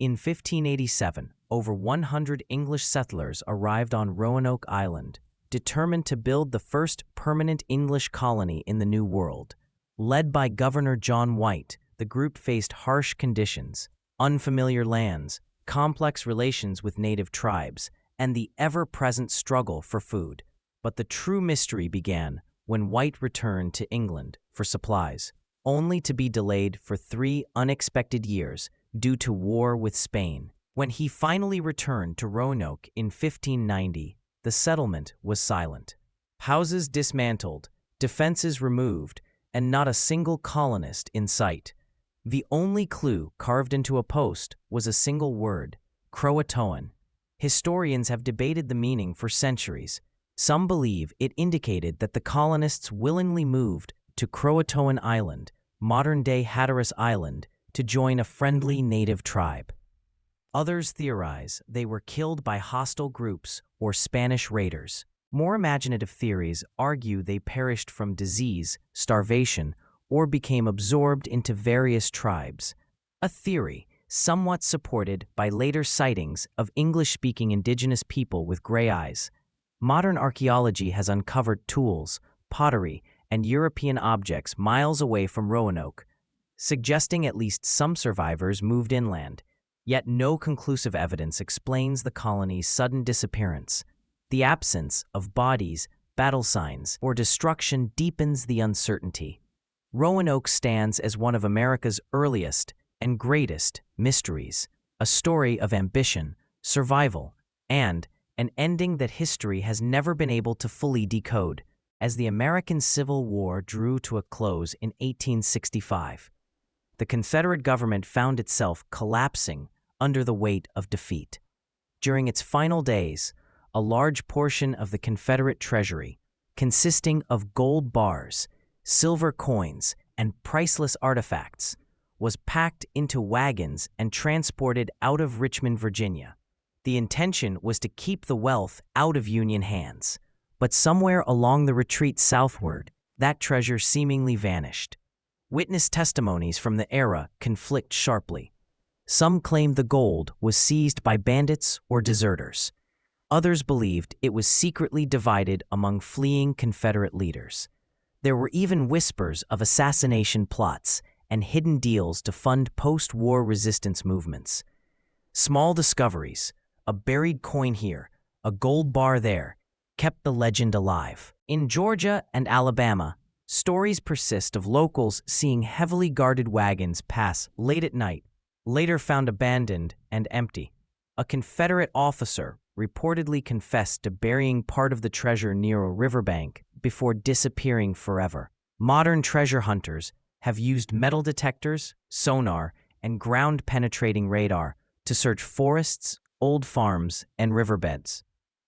In 1587, over 100 English settlers arrived on Roanoke Island, determined to build the first permanent English colony in the New World. Led by Governor John White, the group faced harsh conditions, unfamiliar lands, complex relations with native tribes, and the ever-present struggle for food. But the true mystery began when White returned to England for supplies, only to be delayed for 3 unexpected years due to war with Spain. When he finally returned to Roanoke in 1590, the settlement was silent. Houses dismantled, defenses removed, and not a single colonist in sight. The only clue carved into a post was a single word: Croatoan. Historians have debated the meaning for centuries. Some believe it indicated that the colonists willingly moved to Croatoan Island, modern-day Hatteras Island, to join a friendly native tribe. Others theorize they were killed by hostile groups or Spanish raiders. More imaginative theories argue they perished from disease, starvation, or became absorbed into various tribes, a theory somewhat supported by later sightings of English-speaking indigenous people with gray eyes. Modern archaeology has uncovered tools, pottery, and European objects miles away from Roanoke, suggesting at least some survivors moved inland. Yet no conclusive evidence explains the colony's sudden disappearance. The absence of bodies, battle signs, or destruction deepens the uncertainty. Roanoke stands as one of America's earliest and greatest mysteries, a story of ambition, survival, and an ending that history has never been able to fully decode. As the American Civil War drew to a close in 1865, the Confederate government found itself collapsing under the weight of defeat. During its final days, a large portion of the Confederate treasury, consisting of gold bars, silver coins, and priceless artifacts, was packed into wagons and transported out of Richmond, Virginia. The intention was to keep the wealth out of Union hands, but somewhere along the retreat southward, that treasure seemingly vanished. Witness testimonies from the era conflict sharply. Some claimed the gold was seized by bandits or deserters. Others believed it was secretly divided among fleeing Confederate leaders. There were even whispers of assassination plots and hidden deals to fund post-war resistance movements. Small discoveries, a buried coin here, a gold bar there, kept the legend alive. In Georgia and Alabama, stories persist of locals seeing heavily guarded wagons pass late at night, later found abandoned and empty. A Confederate officer reportedly confessed to burying part of the treasure near a riverbank before disappearing forever. Modern treasure hunters have used metal detectors, sonar, and ground-penetrating radar to search forests, old farms, and riverbeds.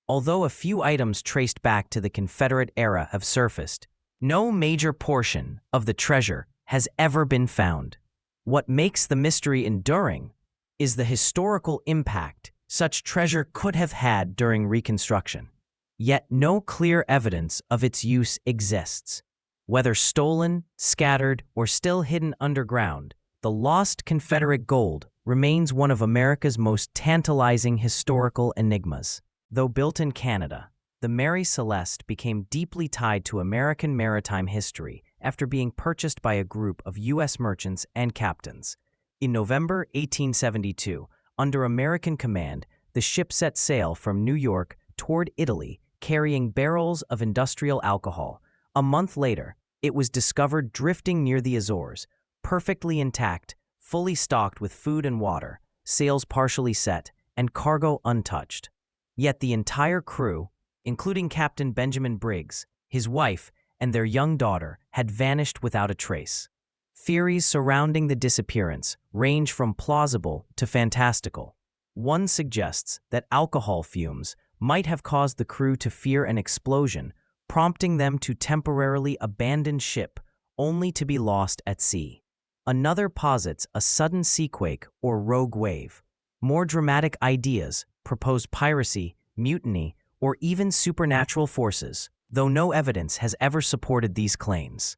Although a few items traced back to the Confederate era have surfaced, no major portion of the treasure has ever been found. What makes the mystery enduring is the historical impact such treasure could have had during Reconstruction. Yet no clear evidence of its use exists. Whether stolen, scattered, or still hidden underground, the lost Confederate gold remains one of America's most tantalizing historical enigmas. Though built in Canada, the Mary Celeste became deeply tied to American maritime history after being purchased by a group of U.S. merchants and captains. In November 1872, under American command, the ship set sail from New York toward Italy, carrying barrels of industrial alcohol. A month later, it was discovered drifting near the Azores, perfectly intact, fully stocked with food and water, sails partially set, and cargo untouched. Yet the entire crew, including Captain Benjamin Briggs, his wife, and their young daughter, had vanished without a trace. Theories surrounding the disappearance range from plausible to fantastical. One suggests that alcohol fumes might have caused the crew to fear an explosion, prompting them to temporarily abandon ship only to be lost at sea. Another posits a sudden seaquake or rogue wave. More dramatic ideas propose piracy, mutiny, or even supernatural forces, though no evidence has ever supported these claims.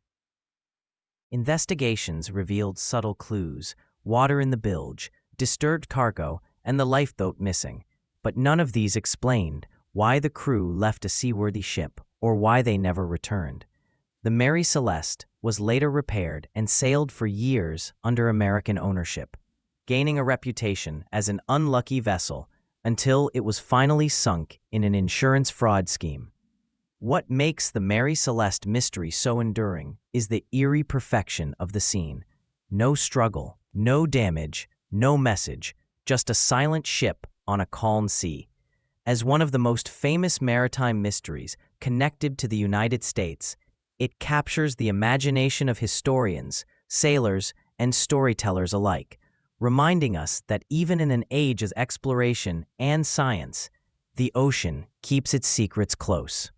Investigations revealed subtle clues: water in the bilge, disturbed cargo, and the lifeboat missing. But none of these explained why the crew left a seaworthy ship or why they never returned. The Mary Celeste was later repaired and sailed for years under American ownership, gaining a reputation as an unlucky vessel until it was finally sunk in an insurance fraud scheme. What makes the Mary Celeste mystery so enduring is the eerie perfection of the scene. No struggle, no damage, no message, just a silent ship on a calm sea. As one of the most famous maritime mysteries connected to the United States, it captures the imagination of historians, sailors, and storytellers alike, reminding us that even in an age of exploration and science, the ocean keeps its secrets close.